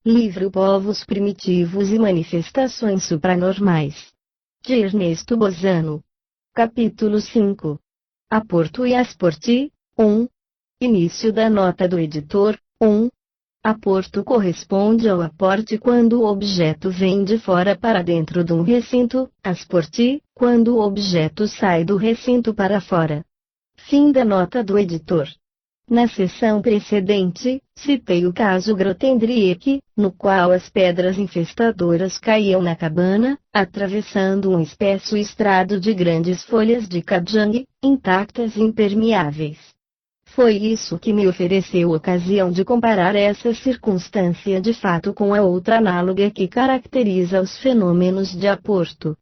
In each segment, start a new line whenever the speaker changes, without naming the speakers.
Livro Povos Primitivos e Manifestações Supranormais, de Ernesto Bozano. Capítulo 5. Aporto e asporte. 1. Início da nota do editor. 1. Aporto corresponde ao aporte quando o objeto vem de fora para dentro de um recinto, asporte, quando o objeto sai do recinto para fora. Fim da nota do editor. Na seção precedente, citei o caso Grothendieck, no qual as pedras infestadoras caíam na cabana, atravessando um espesso estrado de grandes folhas de cajang, intactas e impermeáveis. Foi isso que me ofereceu ocasião de comparar essa circunstância de fato com a outra análoga que caracteriza os fenômenos de aporto.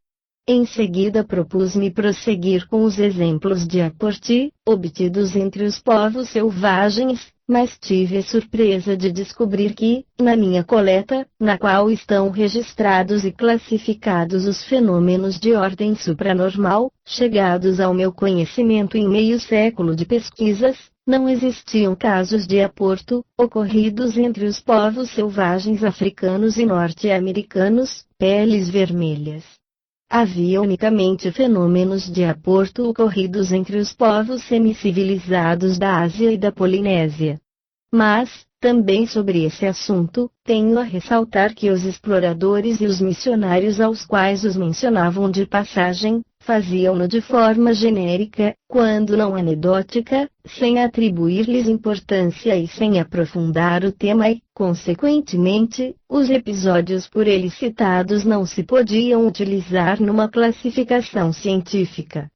Em seguida propus-me prosseguir com os exemplos de aporte, obtidos entre os povos selvagens, mas tive a surpresa de descobrir que, na minha coleta, na qual estão registrados e classificados os fenômenos de ordem supranormal, chegados ao meu conhecimento em meio século de pesquisas, não existiam casos de aporto, ocorridos entre os povos selvagens africanos e norte-americanos, peles vermelhas. Havia unicamente fenômenos de aporto ocorridos entre os povos semicivilizados da Ásia e da Polinésia. Mas, também sobre esse assunto, tenho a ressaltar que os exploradores e os missionários aos quais os mencionavam de passagem, faziam-no de forma genérica, quando não anedótica, sem atribuir-lhes importância e sem aprofundar o tema e, consequentemente, os episódios por eles citados não se podiam utilizar numa classificação científica.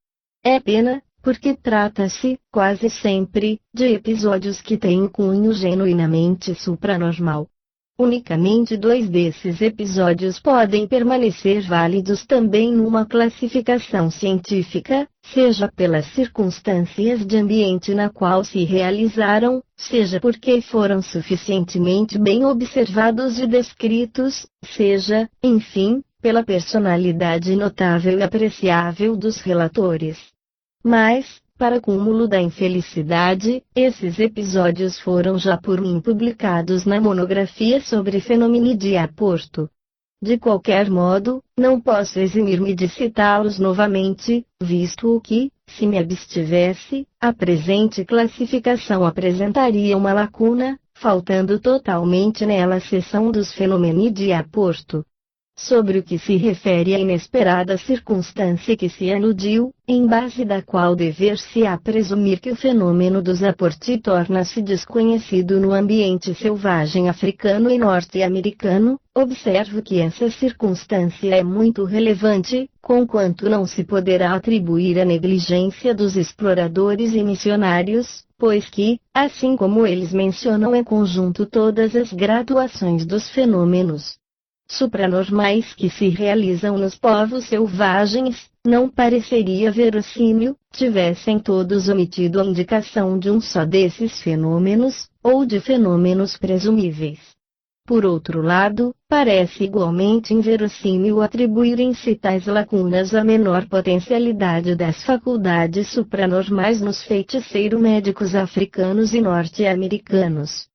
É pena, porque trata-se, quase sempre, de episódios que têm cunho genuinamente supranormal. Unicamente 2 desses episódios podem permanecer válidos também numa classificação científica, seja pelas circunstâncias de ambiente na qual se realizaram, seja porque foram suficientemente bem observados e descritos, seja, enfim, pela personalidade notável e apreciável dos relatores. Mas, para cúmulo da infelicidade, esses episódios foram já por mim publicados na monografia sobre fenômeno de aporto. De qualquer modo, não posso eximir-me de citá-los novamente, visto que, se me abstivesse, a presente classificação apresentaria uma lacuna, faltando totalmente nela a seção dos fenômenos de aporto. Sobre o que se refere à inesperada circunstância que se aludiu, em base da qual dever-se-á presumir que o fenômeno dos aporte torna-se desconhecido no ambiente selvagem africano e norte-americano, observo que essa circunstância é muito relevante, conquanto não se poderá atribuir a negligência dos exploradores e missionários, pois que, assim como eles mencionam em conjunto todas as graduações dos fenômenos supranormais que se realizam nos povos selvagens, não pareceria verossímil, tivessem todos omitido a indicação de um só desses fenômenos, ou de fenômenos presumíveis. Por outro lado, parece igualmente inverossímil atribuírem-se tais lacunas à menor potencialidade das faculdades supranormais nos feiticeiro-médicos africanos e norte-americanos.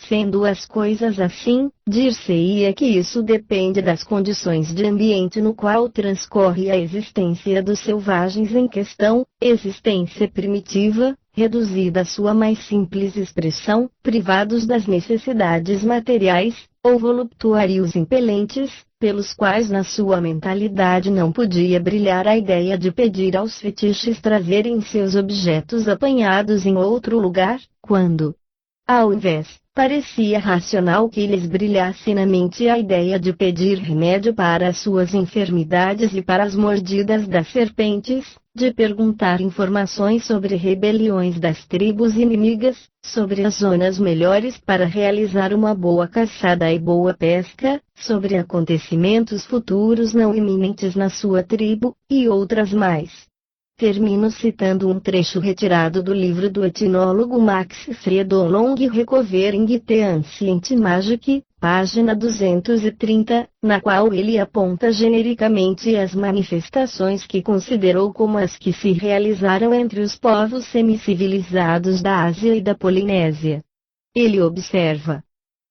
Sendo as coisas assim, dir-se-ia que isso depende das condições de ambiente no qual transcorre a existência dos selvagens em questão, existência primitiva, reduzida à sua mais simples expressão, privados das necessidades materiais, ou voluptuários impelentes, pelos quais na sua mentalidade não podia brilhar a ideia de pedir aos fetiches trazerem seus objetos apanhados em outro lugar, quando, ao invés, parecia racional que lhes brilhasse na mente a ideia de pedir remédio para as suas enfermidades e para as mordidas das serpentes, de perguntar informações sobre rebeliões das tribos inimigas, sobre as zonas melhores para realizar uma boa caçada e boa pesca, sobre acontecimentos futuros não iminentes na sua tribo, e outras mais. Termino citando um trecho retirado do livro do etnólogo Max Fredolong Recovering the Ancient Magic, página 230, na qual ele aponta genericamente as manifestações que considerou como as que se realizaram entre os povos semicivilizados da Ásia e da Polinésia. Ele observa: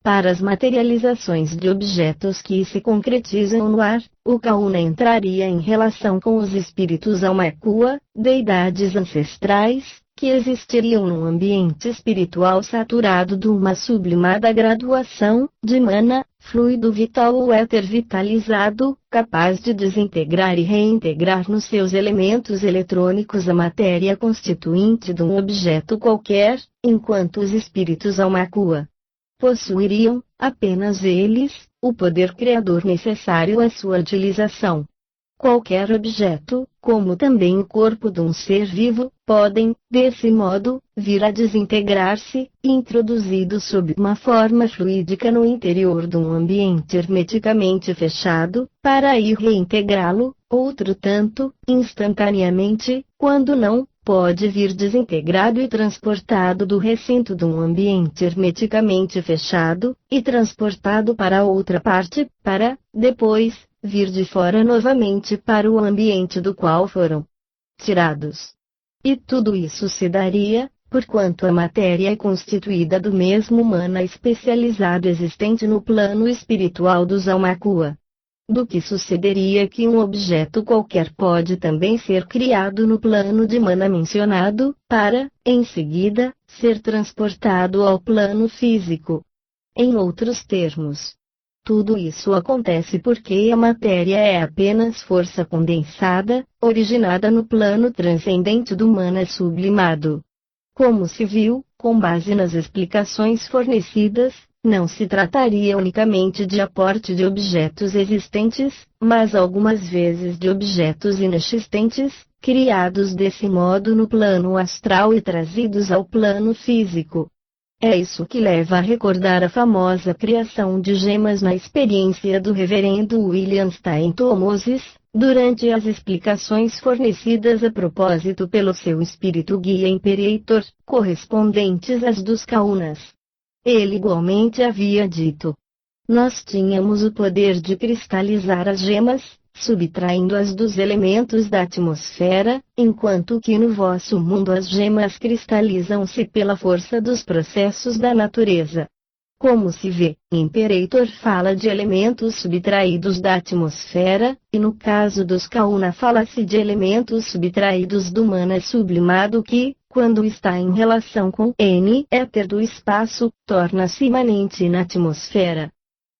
Para as materializações de objetos que se concretizam no ar, o Kauna entraria em relação com os espíritos Aumakua, deidades ancestrais, que existiriam num ambiente espiritual saturado de uma sublimada graduação de mana, fluido vital ou éter vitalizado, capaz de desintegrar e reintegrar nos seus elementos eletrônicos a matéria constituinte de um objeto qualquer, enquanto os espíritos Aumakua possuiriam, apenas eles, o poder criador necessário à sua utilização. Qualquer objeto, como também o corpo de um ser vivo, podem, desse modo, vir a desintegrar-se, introduzido sob uma forma fluídica no interior de um ambiente hermeticamente fechado, para ir reintegrá-lo, outro tanto, instantaneamente, quando não, pode vir desintegrado e transportado do recinto de um ambiente hermeticamente fechado, e transportado para outra parte, para, depois, vir de fora novamente para o ambiente do qual foram tirados. E tudo isso se daria, porquanto a matéria é constituída do mesmo mana especializado existente no plano espiritual dos Aumakua. Do que sucederia que um objeto qualquer pode também ser criado no plano de mana mencionado, para, em seguida, ser transportado ao plano físico. Em outros termos, tudo isso acontece porque a matéria é apenas força condensada, originada no plano transcendente do mana sublimado. Como se viu, com base nas explicações fornecidas, não se trataria unicamente de aporte de objetos existentes, mas algumas vezes de objetos inexistentes, criados desse modo no plano astral e trazidos ao plano físico. É isso que leva a recordar a famosa criação de gemas na experiência do reverendo William Stein Moses, durante as explicações fornecidas a propósito pelo seu espírito guia Imperator, correspondentes às dos Kaunas. Ele igualmente havia dito: nós tínhamos o poder de cristalizar as gemas, subtraindo-as dos elementos da atmosfera, enquanto que no vosso mundo as gemas cristalizam-se pela força dos processos da natureza. Como se vê, Imperator fala de elementos subtraídos da atmosfera, e no caso dos Kauna fala-se de elementos subtraídos do mana sublimado que, quando está em relação com N éter do espaço, torna-se imanente na atmosfera.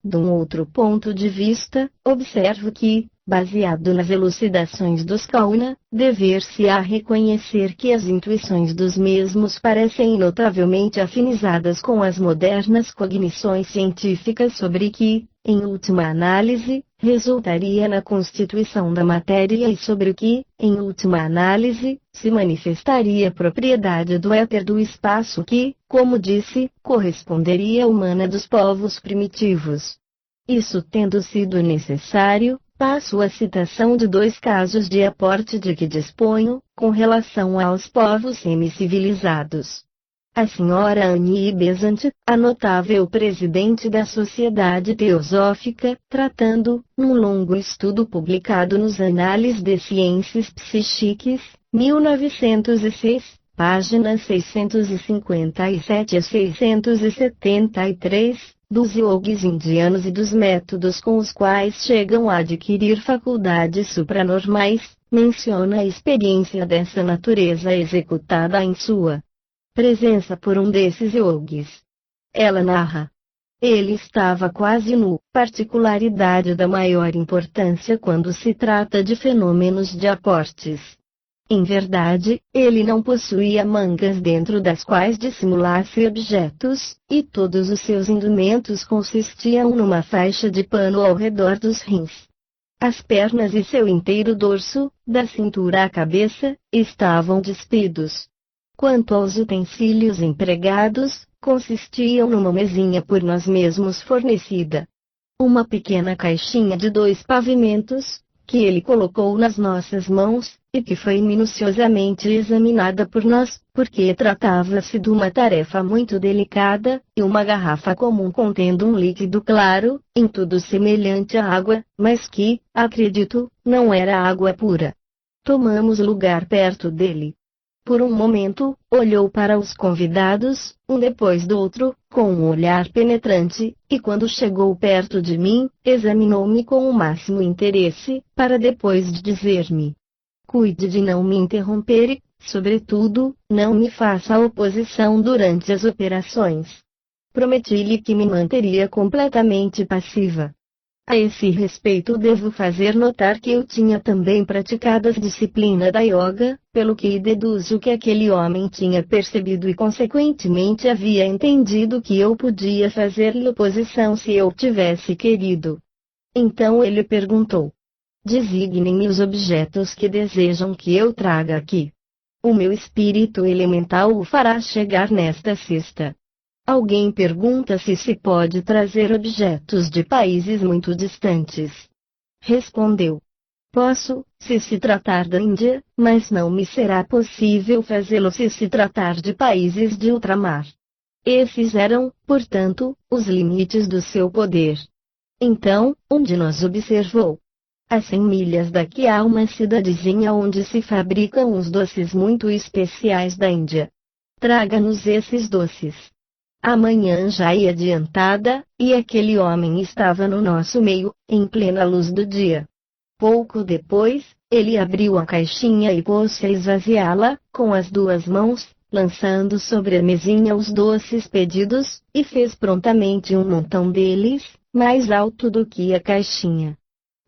De um outro ponto de vista, observo que, baseado nas elucidações dos Kauna, dever-se-á reconhecer que as intuições dos mesmos parecem notavelmente afinizadas com as modernas cognições científicas sobre que, em última análise, resultaria na constituição da matéria e sobre o que, em última análise, se manifestaria a propriedade do éter do espaço que, como disse, corresponderia ao mana dos povos primitivos. Isso tendo sido necessário, passo a citação de dois casos de aporte de que disponho, com relação aos povos semicivilizados. A senhora Annie Besant, a notável presidente da Sociedade Teosófica, tratando, num longo estudo publicado nos Anales de Ciências Psíquicas, 1906, páginas 657 a 673, dos yogis indianos e dos métodos com os quais chegam a adquirir faculdades supranormais, menciona a experiência dessa natureza executada em sua presença por um desses yogis. Ela narra: ele estava quase nu, particularidade da maior importância quando se trata de fenômenos de aportes. Em verdade, ele não possuía mangas dentro das quais dissimulasse objetos, e todos os seus indumentos consistiam numa faixa de pano ao redor dos rins. As pernas e seu inteiro dorso, da cintura à cabeça, estavam despidos. Quanto aos utensílios empregados, consistiam numa mesinha por nós mesmos fornecida. Uma pequena caixinha de 2 pavimentos, que ele colocou nas nossas mãos, e que foi minuciosamente examinada por nós, porque tratava-se de uma tarefa muito delicada, e uma garrafa comum contendo um líquido claro, em tudo semelhante à água, mas que, acredito, não era água pura. Tomamos lugar perto dele. Por um momento, olhou para os convidados, um depois do outro, com um olhar penetrante, e quando chegou perto de mim, examinou-me com o máximo interesse, para depois de dizer-me: cuide de não me interromper e, sobretudo, não me faça oposição durante as operações. Prometi-lhe que me manteria completamente passiva. A esse respeito devo fazer notar que eu tinha também praticado a disciplina da yoga, pelo que deduzo que aquele homem tinha percebido e consequentemente havia entendido que eu podia fazer-lhe oposição se eu tivesse querido. Então ele perguntou: designem-me os objetos que desejam que eu traga aqui. O meu espírito elemental o fará chegar nesta sexta. Alguém pergunta se pode trazer objetos de países muito distantes. Respondeu: posso, se tratar da Índia, mas não me será possível fazê-lo se tratar de países de ultramar. Esses eram, portanto, os limites do seu poder. Então, um de nós observou: a 100 milhas daqui há uma cidadezinha onde se fabricam uns doces muito especiais da Índia. Traga-nos esses doces. A manhã já ia adiantada, e aquele homem estava no nosso meio, em plena luz do dia. Pouco depois, ele abriu a caixinha e pôs-se a esvaziá-la, com as duas mãos, lançando sobre a mesinha os doces pedidos, e fez prontamente um montão deles, mais alto do que a caixinha.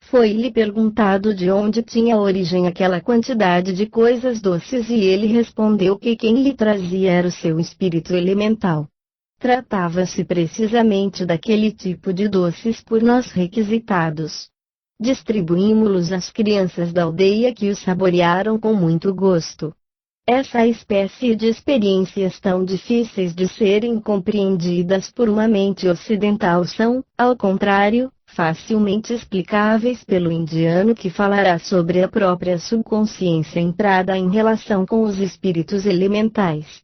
Foi-lhe perguntado de onde tinha origem aquela quantidade de coisas doces e ele respondeu que quem lhe trazia era o seu espírito elemental. Tratava-se precisamente daquele tipo de doces por nós requisitados. Distribuímos-los às crianças da aldeia que os saborearam com muito gosto. Essa espécie de experiências tão difíceis de serem compreendidas por uma mente ocidental são, ao contrário, facilmente explicáveis pelo indiano que falará sobre a própria subconsciência entrada em relação com os espíritos elementais.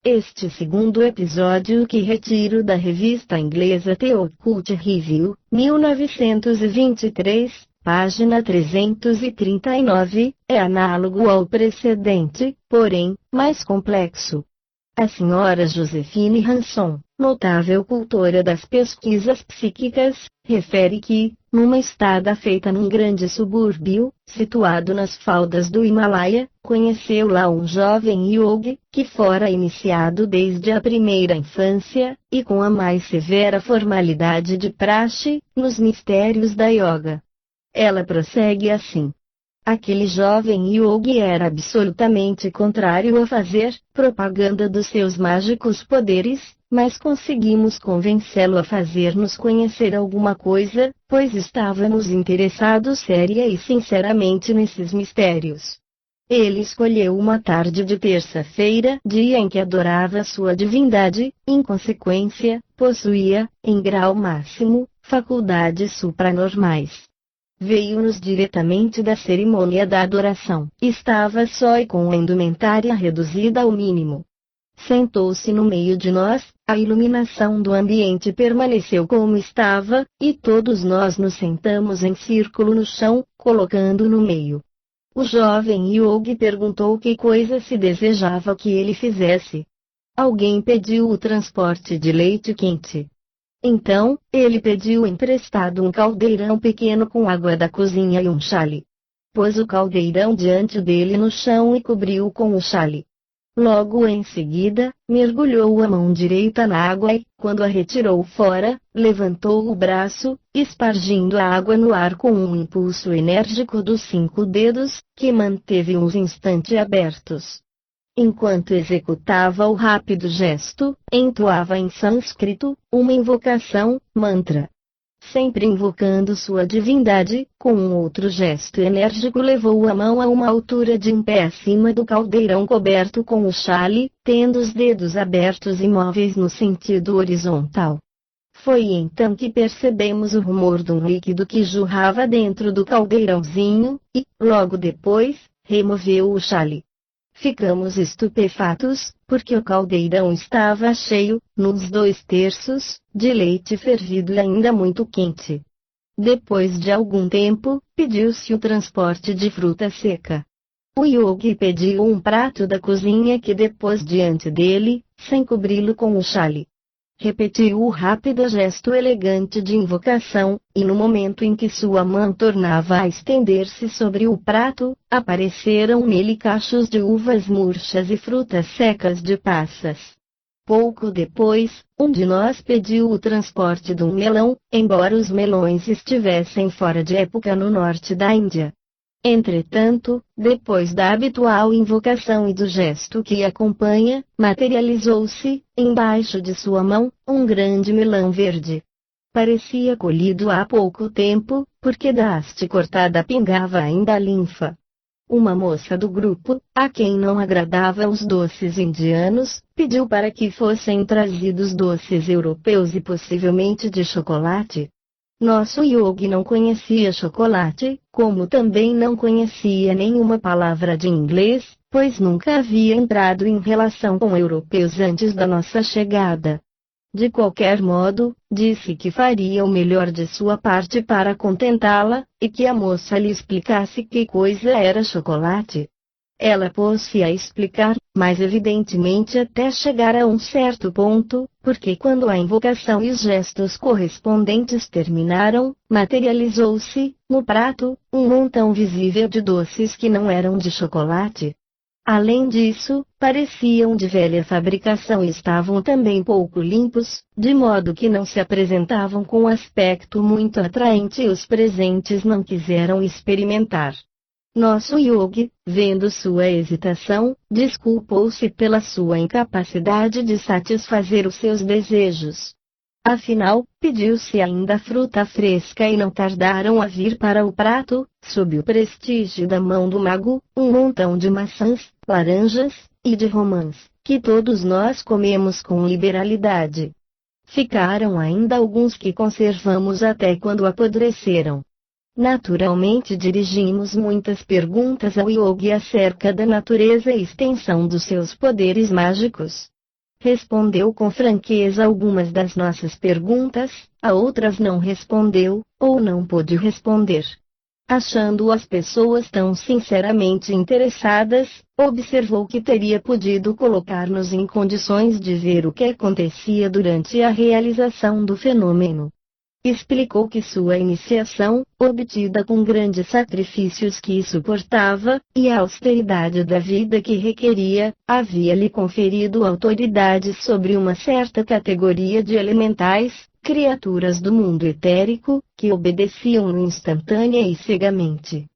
Este segundo episódio que retiro da revista inglesa The Occult Review, 1923, página 339, é análogo ao precedente, porém, mais complexo. A senhora Josephine Hanson, notável cultora das pesquisas psíquicas, refere que, numa estada feita num grande subúrbio, situado nas faldas do Himalaia, conheceu lá um jovem yogi, que fora iniciado desde a primeira infância, e com a mais severa formalidade de praxe, nos mistérios da yoga. Ela prossegue assim. Aquele jovem yogi era absolutamente contrário a fazer propaganda dos seus mágicos poderes, mas conseguimos convencê-lo a fazer-nos conhecer alguma coisa, pois estávamos interessados séria e sinceramente nesses mistérios. Ele escolheu uma tarde de terça-feira, dia em que adorava sua divindade, em consequência, possuía, em grau máximo, faculdades supranormais. Veio-nos diretamente da cerimônia da adoração. Estava só e com a indumentária reduzida ao mínimo. Sentou-se no meio de nós, a iluminação do ambiente permaneceu como estava, e todos nós nos sentamos em círculo no chão, colocando no meio. O jovem yogi perguntou que coisa se desejava que ele fizesse. Alguém pediu o transporte de leite quente. Então, ele pediu emprestado um caldeirão pequeno com água da cozinha e um chale. Pôs o caldeirão diante dele no chão e cobriu-o com o chale. Logo em seguida, mergulhou a mão direita na água e, quando a retirou fora, levantou o braço, espargindo a água no ar com um impulso enérgico dos 5 dedos, que manteve uns instantes abertos. Enquanto executava o rápido gesto, entoava em sânscrito, uma invocação, mantra. Sempre invocando sua divindade, com um outro gesto enérgico levou a mão a uma altura de em pé acima do caldeirão coberto com o chale, tendo os dedos abertos imóveis no sentido horizontal. Foi então que percebemos o rumor de um líquido que jorrava dentro do caldeirãozinho, e, logo depois, removeu o chale. Ficamos estupefatos, porque o caldeirão estava cheio, nos 2/3, de leite fervido e ainda muito quente. Depois de algum tempo, pediu-se o transporte de fruta seca. O yogi pediu um prato da cozinha que depôs diante dele, sem cobri-lo com o chale. Repetiu o rápido gesto elegante de invocação, e no momento em que sua mão tornava a estender-se sobre o prato, apareceram nele cachos de uvas murchas e frutas secas de passas. Pouco depois, um de nós pediu o transporte de um melão, embora os melões estivessem fora de época no norte da Índia. Entretanto, depois da habitual invocação e do gesto que acompanha, materializou-se, embaixo de sua mão, um grande melão verde. Parecia colhido há pouco tempo, porque da haste cortada pingava ainda a linfa. Uma moça do grupo, a quem não agradava os doces indianos, pediu para que fossem trazidos doces europeus e possivelmente de chocolate. Nosso yogi não conhecia chocolate, como também não conhecia nenhuma palavra de inglês, pois nunca havia entrado em relação com europeus antes da nossa chegada. De qualquer modo, disse que faria o melhor de sua parte para contentá-la, e que a moça lhe explicasse que coisa era chocolate. Ela pôs-se a explicar, mas evidentemente até chegar a um certo ponto, porque quando a invocação e os gestos correspondentes terminaram, materializou-se, no prato, um montão visível de doces que não eram de chocolate. Além disso, pareciam de velha fabricação e estavam também pouco limpos, de modo que não se apresentavam com aspecto muito atraente e os presentes não quiseram experimentar. Nosso yogi, vendo sua hesitação, desculpou-se pela sua incapacidade de satisfazer os seus desejos. Afinal, pediu-se ainda fruta fresca e não tardaram a vir para o prato, sob o prestígio da mão do mago, um montão de maçãs, laranjas, e de romãs, que todos nós comemos com liberalidade. Ficaram ainda alguns que conservamos até quando apodreceram. Naturalmente dirigimos muitas perguntas ao yogi acerca da natureza e extensão dos seus poderes mágicos. Respondeu com franqueza algumas das nossas perguntas, a outras não respondeu, ou não pôde responder. Achando as pessoas tão sinceramente interessadas, observou que teria podido colocar-nos em condições de ver o que acontecia durante a realização do fenômeno. Explicou que sua iniciação, obtida com grandes sacrifícios que suportava, e a austeridade da vida que requeria, havia-lhe conferido autoridade sobre uma certa categoria de elementais, criaturas do mundo etérico, que obedeciam-no instantânea e cegamente.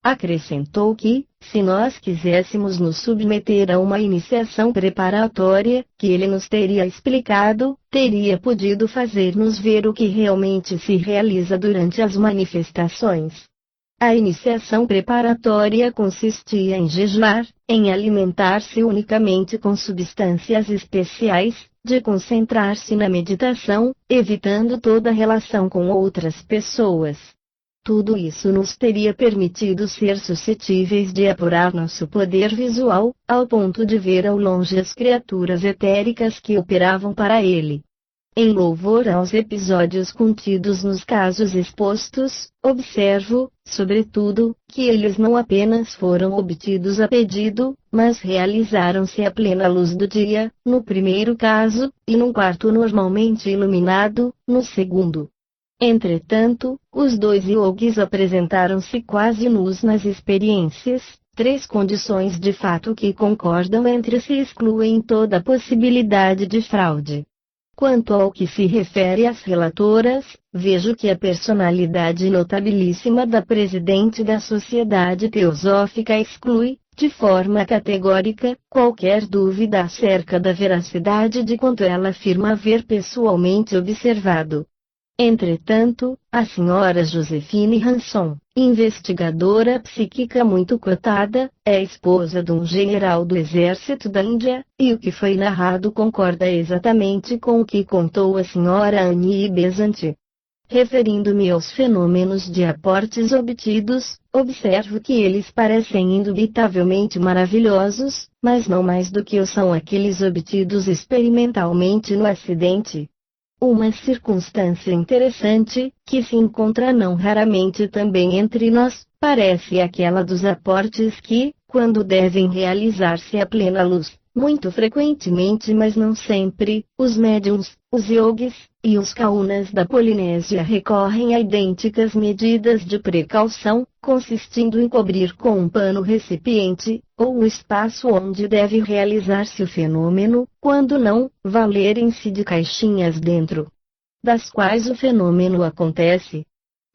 Acrescentou que, se nós quiséssemos nos submeter a uma iniciação preparatória, que ele nos teria explicado, teria podido fazer-nos ver o que realmente se realiza durante as manifestações. A iniciação preparatória consistia em jejuar, em alimentar-se unicamente com substâncias especiais, de concentrar-se na meditação, evitando toda relação com outras pessoas. Tudo isso nos teria permitido ser suscetíveis de apurar nosso poder visual, ao ponto de ver ao longe as criaturas etéricas que operavam para ele. Em louvor aos episódios contidos nos casos expostos, observo, sobretudo, que eles não apenas foram obtidos a pedido, mas realizaram-se à plena luz do dia, no primeiro caso, e num quarto normalmente iluminado, no segundo. Entretanto, os dois yogis apresentaram-se quase nus nas experiências, três condições de fato que concordam entre si e excluem toda possibilidade de fraude. Quanto ao que se refere às relatoras, vejo que a personalidade notabilíssima da presidente da Sociedade Teosófica exclui, de forma categórica, qualquer dúvida acerca da veracidade de quanto ela afirma haver pessoalmente observado. Entretanto, a senhora Josephine Hanson, investigadora psíquica muito cotada, é esposa de um general do exército da Índia, e o que foi narrado concorda exatamente com o que contou a senhora Annie Besant. Referindo-me aos fenômenos de aportes obtidos, observo que eles parecem indubitavelmente maravilhosos, mas não mais do que o são aqueles obtidos experimentalmente no acidente. Uma circunstância interessante, que se encontra não raramente também entre nós, parece aquela dos aportes que, quando devem realizar-se a plena luz. Muito frequentemente, mas não sempre, os médiums, os yogis e os kaunas da Polinésia recorrem a idênticas medidas de precaução, consistindo em cobrir com um pano o recipiente, ou o espaço onde deve realizar-se o fenômeno, quando não, valerem-se de caixinhas dentro das quais o fenômeno acontece.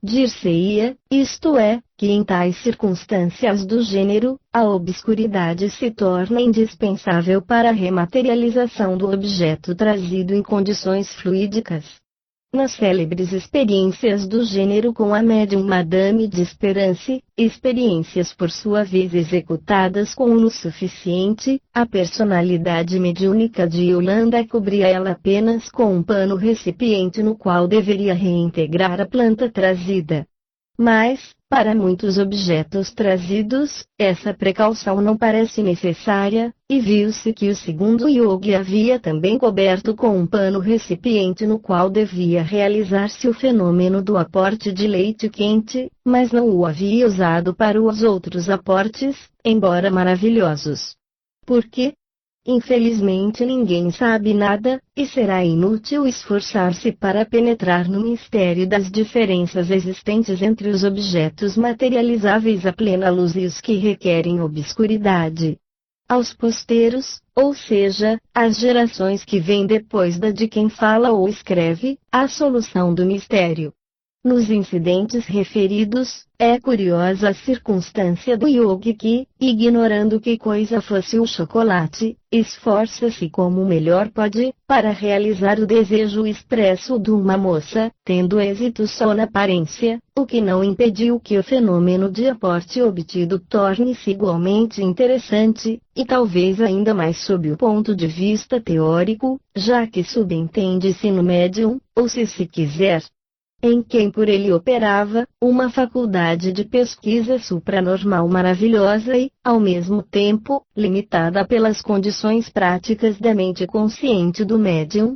Dir-se-ia, isto é, que em tais circunstâncias do gênero, a obscuridade se torna indispensável para a rematerialização do objeto trazido em condições fluídicas. Nas célebres experiências do gênero com a médium Madame de Esperance, experiências por sua vez executadas com luz suficiente, a personalidade mediúnica de Yolanda cobria ela apenas com um pano recipiente no qual deveria reintegrar a planta trazida. Mas, para muitos objetos trazidos, essa precaução não parece necessária, e viu-se que o segundo yogi havia também coberto com um pano o recipiente no qual devia realizar-se o fenômeno do aporte de leite quente, mas não o havia usado para os outros aportes, embora maravilhosos. Por quê? Infelizmente ninguém sabe nada, e será inútil esforçar-se para penetrar no mistério das diferenças existentes entre os objetos materializáveis à plena luz e os que requerem obscuridade. Aos posteiros, ou seja, às gerações que vêm depois da de quem fala ou escreve, a solução do mistério. Nos incidentes referidos, é curiosa a circunstância do yogi que, ignorando que coisa fosse o chocolate, esforça-se como melhor pode, para realizar o desejo expresso de uma moça, tendo êxito só na aparência, o que não impediu que o fenômeno de aporte obtido torne-se igualmente interessante, e talvez ainda mais sob o ponto de vista teórico, já que subentende-se no médium, ou se quiser, em quem por ele operava, uma faculdade de pesquisa supranormal maravilhosa e, ao mesmo tempo, limitada pelas condições práticas da mente consciente do médium.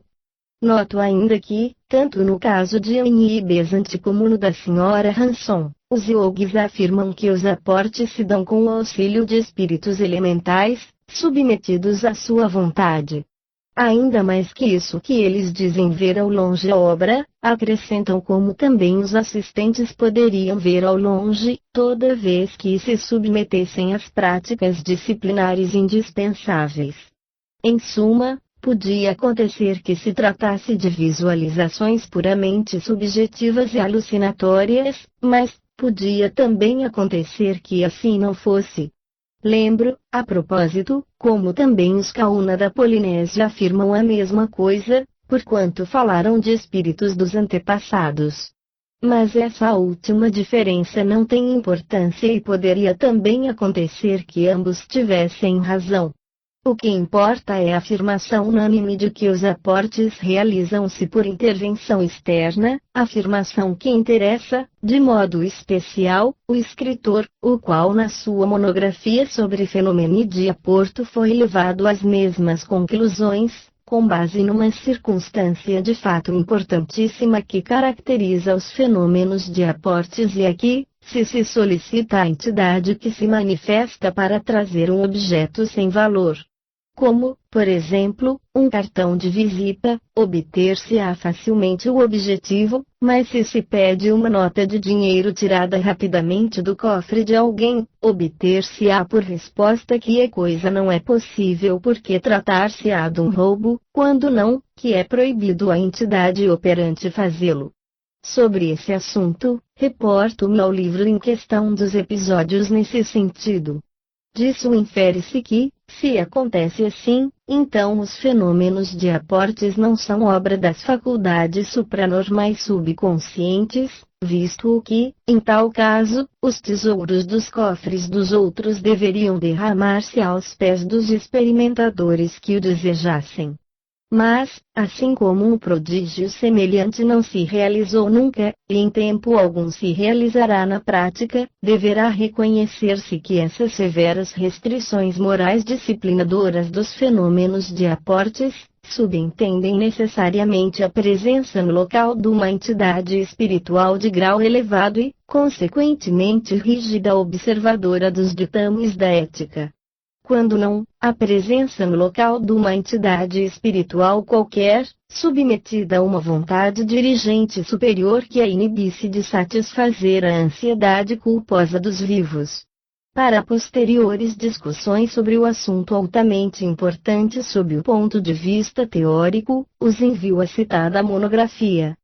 Noto ainda que, tanto no caso de Annie Besant como no da Sra. Hanson, os yogis afirmam que os aportes se dão com o auxílio de espíritos elementais, submetidos à sua vontade. Ainda mais que isso que eles dizem ver ao longe a obra, acrescentam como também os assistentes poderiam ver ao longe, toda vez que se submetessem às práticas disciplinares indispensáveis. Em suma, podia acontecer que se tratasse de visualizações puramente subjetivas e alucinatórias, mas podia também acontecer que assim não fosse. Lembro, a propósito, como também os Kauna da Polinésia afirmam a mesma coisa, porquanto falaram de espíritos dos antepassados. Mas essa última diferença não tem importância e poderia também acontecer que ambos tivessem razão. O que importa é a afirmação unânime de que os aportes realizam-se por intervenção externa, afirmação que interessa, de modo especial, o escritor, o qual na sua monografia sobre fenômeno de aporto foi levado às mesmas conclusões, com base numa circunstância de fato importantíssima que caracteriza os fenômenos de aportes e aqui, se solicita a entidade que se manifesta para trazer um objeto sem valor. Como, por exemplo, um cartão de visita, obter-se-á facilmente o objetivo, mas se pede uma nota de dinheiro tirada rapidamente do cofre de alguém, obter-se-á por resposta que a coisa não é possível porque tratar-se-á de um roubo, quando não, que é proibido à entidade operante fazê-lo. Sobre esse assunto, reporto-me ao livro em questão dos episódios nesse sentido. Disso infere-se que, se acontece assim, então os fenômenos de aportes não são obra das faculdades supranormais subconscientes, visto que, em tal caso, os tesouros dos cofres dos outros deveriam derramar-se aos pés dos experimentadores que o desejassem. Mas, assim como um prodígio semelhante não se realizou nunca, e em tempo algum se realizará na prática, deverá reconhecer-se que essas severas restrições morais disciplinadoras dos fenômenos de aportes, subentendem necessariamente a presença no local de uma entidade espiritual de grau elevado e, consequentemente rígida observadora dos ditames da ética. Quando não, a presença no local de uma entidade espiritual qualquer, submetida a uma vontade dirigente superior que a inibisse de satisfazer a ansiedade culposa dos vivos. Para posteriores discussões sobre o assunto altamente importante sob o ponto de vista teórico, os envio a citada monografia.